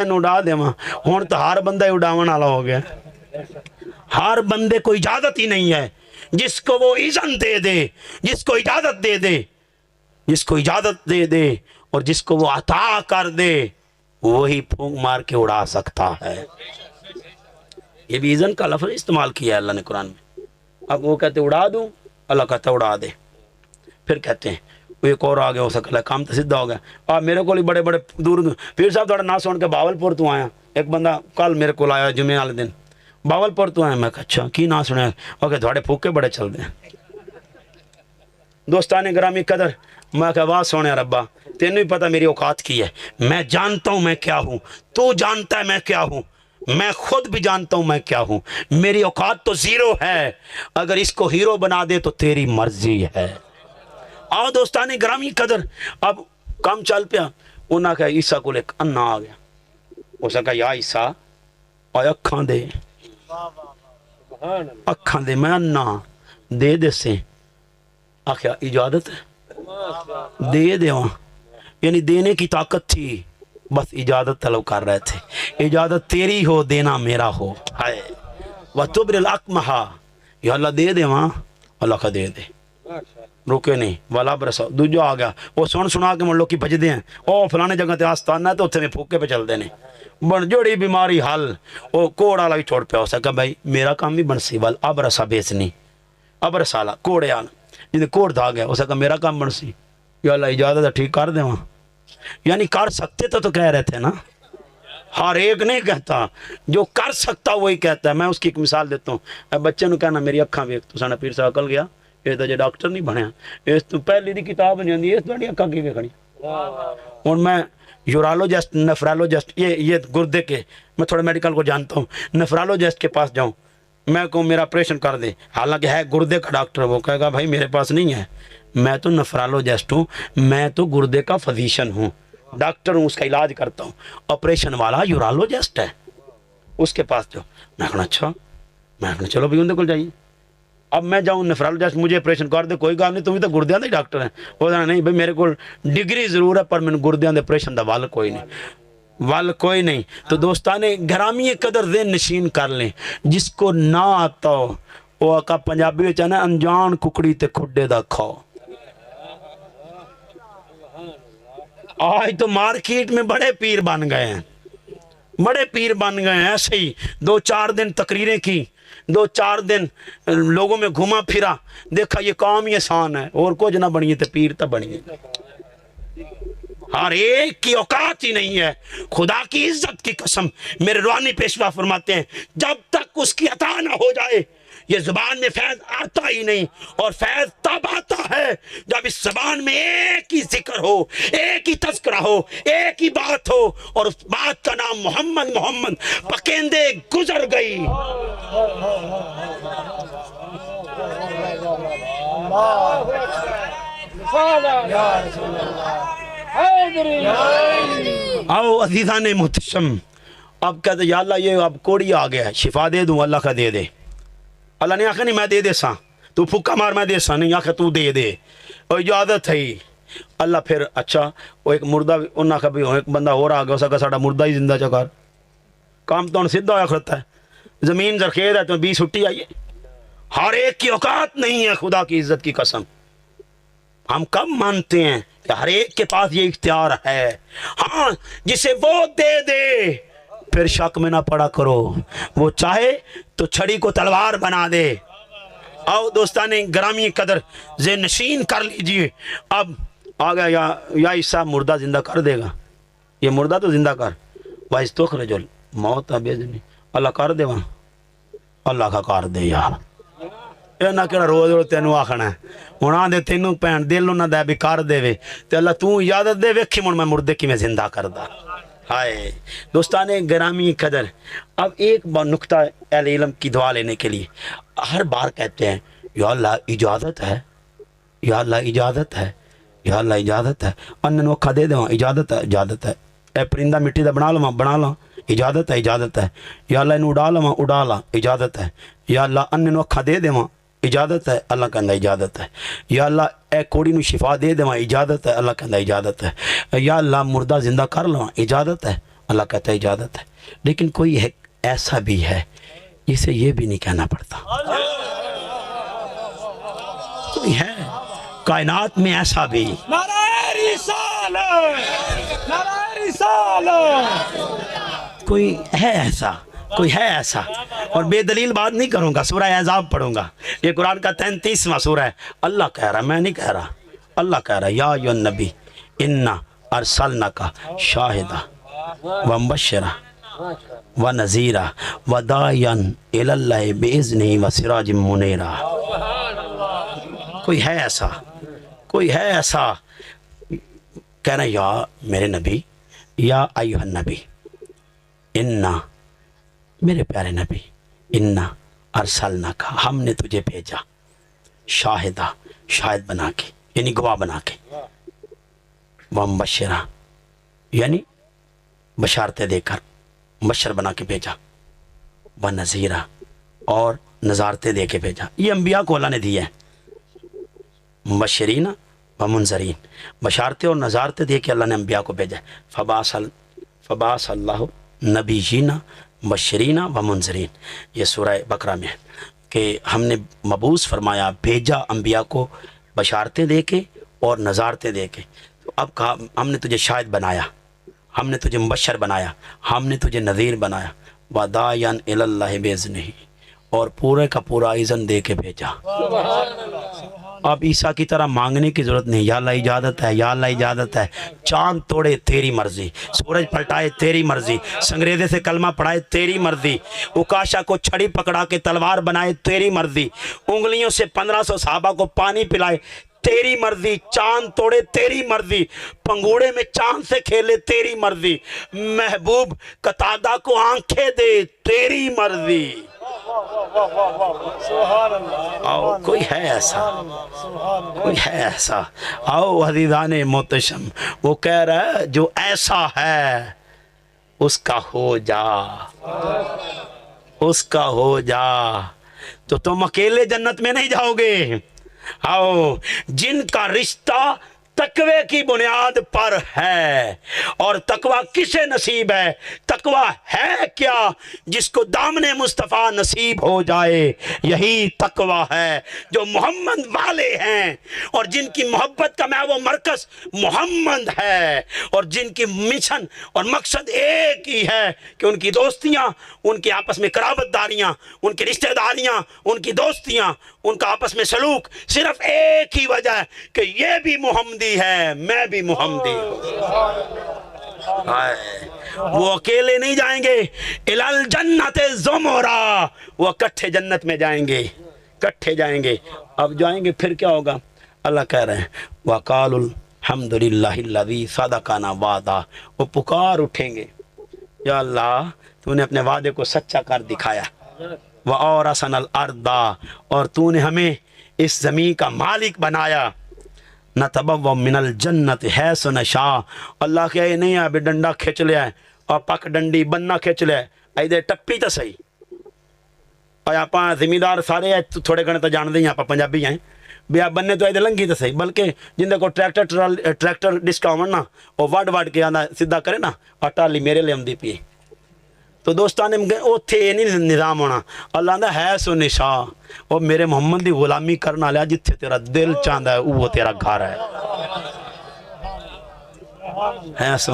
اڑا دے ہوں تو ہر بندہ اڑاون والا ہو گیا. ہر بندے کو اجازت ہی نہیں ہے. جس کو وہ اذن دے دے, جس کو اجازت دے دے, جس کو اجازت دے دے اور جس کو وہ عطا کر دے, وہی پھونک مار کے اڑا سکتا ہے. یہ بھی اذن کا لفظ استعمال کیا ہے اللہ نے قرآن میں. اب وہ کہتے اڑا دوں, اللہ کہتا اڑا دے. پھر کہتے ہیں وہ ایک اور آگے ہو سکتا ہے, کام تو سیدھا ہو گیا. آپ میرے کو بڑے بڑے دور پیر صاحب تھوڑا نہ سن کے باولپور تو آیا. ایک بندہ کل میرے کو آیا جمعے والے دن, باولپور تو آیا. میں کہا اچھا کی نہ سنیا, اوکے تھوڑے پھوکے بڑے چلتے ہیں. دوستان گرامی قدر, میں کہا واہ سونے ربا, تینوں بھی پتہ میری اوقات کی ہے. میں جانتا ہوں میں کیا ہوں, تو جانتا ہے میں کیا ہوں, میں خود بھی جانتا ہوں میں کیا ہوں. میری اوقات تو زیرو ہے, اگر اس کو ہیرو بنا دے تو تیری مرضی ہے. آؤ دوستان گرامی قدر, اب کام چل پیا. انہاں کہا عیسیٰ کو ایک انا آ گیا. اس نے کہا یا عیسیٰ آئے اکھاں دے, اکھاں دے, میں انا دے دے سے. آخیا اجازت ہے دے دے وہاں, یعنی دینے کی طاقت تھی, بس اجازت طلب کر رہے تھے. اجازت تیری ہو, دینا میرا ہو. ہائے وَتُبْرِ الْأَكْمَحَ, یا اللہ دے دے وہاں. اللہ کا دے دے, روکے نہیں. والا برسا دوجا آ گیا, وہ سنا کے من لوگ کی بجدے ہیں, او فلانے جگہ تے آستان ہے تو اتنے میں پھوکے پہ چل دینے. بن جوڑی بیماری حل, وہ کوڑا لگی چھوڑ پہ ہو سکا. بھائی میرا کام بھی بنسی وال اب رسا بیچنی, اب رسالہ کوڑے آنا جنہیں کوڑ دھا گیا. اس کا میرا کام بنسی, یا اللہ اجازت ہے ٹھیک کر دے وہاں. یعنی کر سکتے تو کہہ رہے تھے نا, ہر ایک نہیں کہتا, جو کر سکتا وہی کہتا ہے. میں اس کی ایک مثال دیتا ہوں. بچے نے کہنا میری اکھاں ویکھ, تو سانا پیر صاحب کل گیا, یہ تو جے ڈاکٹر نہیں بنیا, اس تو پہلی دی کتاب نہیں ہوندی, اس تو اکھاں کی ویکھنی. اور میں یورالوجسٹ, نیفرالوجسٹ, یہ گردے کے, میں تھوڑے میڈیکل کو جانتا ہوں, نیفرالوجسٹ کے پاس جاؤں, میں کہوں میرا آپریشن کر دے, حالانکہ ہے گردے کا ڈاکٹر, وہ کہے گا بھائی میرے پاس نہیں ہے, میں تو نیفرالوجسٹ ہوں, میں تو گردے کا فزیشن ہوں, ڈاکٹر ہوں, اس کا علاج کرتا ہوں. آپریشن والا یورالوجسٹ ہے, اس کے پاس جاؤ. میں کہنا اچھا, میں کہنا چلو بھائی ان کو جائیے. اب میں جاؤں نیفرالوجسٹ مجھے آپریشن کر دے, کوئی گل نہیں, تم بھی تو گردیاں دے ڈاکٹر ہیں. وہ کہنا نہیں بھائی میرے کو ڈگری ضرور ہے, پر میں گردیاں دے آپریشن دا وال کوئی نہیں, وال کوئی نہیں. تو دوستان گرامی قدر ذہن نشین کر لیں, جس کو نہ آتا ہو وہ آقا پنجابی میں چاہنا انجان ککڑی تے کھڈے دا کھاؤ. آج تو مارکیٹ میں بڑے پیر بن گئے ہیں, بڑے پیر بن گئے ہیں. ایسے ہی 2-4 دن تقریریں کی, 2-4 دن لوگوں میں گھوما پھرا, دیکھا یہ کام ہی آسان ہے, اور کچھ نہ بنیے تو پیر تو بنیے. ہر ایک کی اوقات ہی نہیں ہے. خدا کی عزت کی قسم, میرے روحانی پیشوا فرماتے ہیں جب تک اس کی عطا نہ ہو جائے یہ زبان میں فیض آتا ہی نہیں. اور فیض تب آتا ہے جب اس زبان میں ایک ہی ذکر ہو, ایک ہی تذکرہ ہو, ایک ہی بات ہو, اور اس بات کا نام محمد. محمد پکیندے گزر گئی. آؤ عزیزان محتشم, اب کہتے یا اللہ یہ اب کوڑی آ گیا ہے, شفا دے دوں, اللہ کا دے دے. اللہ نے آخر نہیں میں دے دے سا, تو پھکا مار میں دے سا نہیں, آخر تو دے دے, اور اجازت ہے ہی. اللہ پھر اچھا وہ ایک مردہ, انہاں کا بھی ایک بندہ اور آ گیا, اس کا ساڑا مردہ ہی زندہ چکار, کام تو سیدھا ہوا کھڑتا ہے, زمین زرخیز ہے تو 20 چھٹی آئیے. ہر ایک کی اوقات نہیں ہے. خدا کی عزت کی قسم, ہم کب مانتے ہیں کہ ہر ایک کے پاس یہ اختیار ہے. ہاں جسے وہ دے دے پھر شک میں نہ پڑا کرو, وہ چاہے تو چھڑی کو تلوار بنا دے. آؤ دوستان گرامی قدر ذہن نشین کر لیجئے. اب آ گیا یا عیسیٰ مردہ زندہ کر دے گا, یہ مردہ تو زندہ کر, وَإِذْ تُخْرِجُ الْمَوْتَىٰ بِإِذْنِهِ, اللہ کر دے وہاں, اللہ کا کر دے یار. یہ نہ کہنا روز روز تینوں آخنا ہے, ہونا دے تینوں پہن دل نہ دے بھی کر دے وے, تے اللہ تو اجازت دے ویکھی من میں مردے کی میں زندہ کر دا. ہائے دوستان گرامی قدر, اب ایک بار نکتہ اہل علم کی دعا لینے کے لیے ہر بار کہتے ہیں یا اللہ اجازت ہے, یا اللہ اجازت ہے, یا اللہ اجازت ہے, انن وکھا دے دے اجازت ہے, اجازت ہے, اے پرندہ مٹی دا بنا لواں, بنا لاں, اجازت ہے, اجازت ہے, یا اللہ انہوں اڑا لواں, اڑا لاں, اجازت ہے, یا اللہ انن وکھا دے دے اجازت ہے, اللہ کہندا اجازت ہے, یا اللہ اے کوڑی نو شفا دے دے اجازت ہے, اللہ کہندا اجازت ہے, یا اللہ مردہ زندہ کر لواں, اجازت ہے, اللہ کہتا ہے اجازت ہے. لیکن کوئی ایسا بھی ہے جسے یہ بھی نہیں کہنا پڑتا. کوئی ہے کائنات میں ایسا بھی. نعرہ رسالت، نعرہ رسالت. کوئی ہے ایسا، کوئی ہے ایسا. اور بے دلیل بات نہیں کروں گا. سورہ احزاب پڑھوں گا. یہ قرآن کا 33واں سورہ ہے. اللہ کہہ رہا ہے، میں نہیں کہہ رہا. اللہ کہہ رہا ہے یا ایھا النبی انا ارسلناک شاہدا ومبشرا ونذیرا وداعیا الی اللہ باذنہ وسراجا منیرا. کوئی ہے ایسا، کوئی ہے ایسا کہنا یا میرے نبی، یا ایھا النبی انا، میرے پیارے نبی، انا ارسلناک، ہم نے تجھے بھیجا، شاہدہ، شاہد بنا کے یعنی گواہ بنا کے، ومبشرا یعنی بشارتیں دے کر، مبشر بنا کے بھیجا، ونذیرا اور نظارتیں دے کے بھیجا. یہ انبیاء کو اللہ نے دی ہے، مبشرین و منذرین، بشارتیں اور نظارتیں دے کے اللہ نے انبیاء کو بھیجا. فبعث اللہ نبیین مبشرین و منذرین. یہ سورہ بقرہ میں ہے کہ ہم نے مبعوث فرمایا، بھیجا انبیاء کو بشارتیں دے کے اور نظارتیں دے کے. تو اب کہا ہم نے تجھے شاہد بنایا، ہم نے تجھے مبشر بنایا، ہم نے تجھے نذیر بنایا، وداعیا الی اللہ باذنہ، اور پورے کا پورا اذن دے کے بھیجا. اب عیسیٰ کی طرح مانگنے کی ضرورت نہیں. یا اللہ اجازت ہے، یا اللہ اجازت ہے. چاند توڑے تیری مرضی، سورج پلٹائے تیری مرضی، سنگریزے سے کلمہ پڑھائے تیری مرضی، اکاشا کو چھڑی پکڑا کے تلوار بنائے تیری مرضی، انگلیوں سے 1500 صحابہ کو پانی پلائے تیری مرضی، چاند توڑے تیری مرضی، پنگوڑے میں چاند سے کھیلے تیری مرضی، محبوب قتادہ کو آنکھیں دے تیری مرضی. آؤ کوئی ہے ایسا، کوئی ہے ایسا. آؤ عزیزان محتشم، وہ کہہ رہا ہے جو ایسا ہے اس کا ہو جا، اس کا ہو جا. تو تم اکیلے جنت میں نہیں جاؤ گے. آؤ جن کا رشتہ تقوی کی بنیاد پر ہے. اور تقوی کسے نصیب ہے؟ تقوی ہے کیا؟ جس کو دامن مصطفیٰ نصیب ہو جائے، یہی تقوی ہے. جو محمد والے ہیں اور جن کی محبت کا میں وہ مرکز محمد ہے، اور جن کی مشن اور مقصد ایک ہی ہے کہ ان کی دوستیاں، ان کے آپس میں قرابت داریاں، ان کی رشتہ داریاں، ان کی دوستیاں، ان کا آپس میں سلوک صرف ایک ہی وجہ ہے کہ یہ بھی محمدی ہے، میں بھی محمدی ہوں. وہ اکیلے نہیں جائیں گے. الی الجنت زمرا، وہ اکٹھے جنت میں جائیں گے، اکٹھے جائیں گے. اب جائیں گے پھر کیا ہوگا؟ اللہ کہہ رہے ہیں وَقَالُوا الْحَمْدُ لِلَّهِ الَّذِي صَدَقَنَا وَعْدَهُ. وہ پکار اٹھیں گے، یا اللہ تو نے اپنے وعدے کو سچا کر دکھایا. وَأَوْرَثَنَا الْأَرْضَ، اور تو نے ہمیں اس زمین کا مالک بنایا. نَتَبَوَّأُ مِنَ الْجَنَّةِ حَيْثُ نَشَاءُ. اللہ کہے یہ نہیں ہے ابھی ڈنڈا کھینچ لیا ہے اور پک ڈنڈی بننا کھینچ لیا ہے، ایدے ٹپی تو صحیح. اور آپ زمیندار سارے تھوڑے گھنے تو جان دیں، آپ پنجابی ہیں بھی، آپ بننے تو ایدے لنگی تو صحیح، بلکہ جن کو ٹریکٹر ڈسکا ہونا اور وڈ کے آنا سیدھا کرے نا، اور ٹالی میرے لے آمدی پی. تو دوستان اوتھے یہ نہیں نظام ہونا. اللہ آندا ہے سو نشا، وہ میرے محمد دی غلامی کرنا لیا، جتھے تیرا دل چاہتا ہے وہ تیرا گھر ہے. سو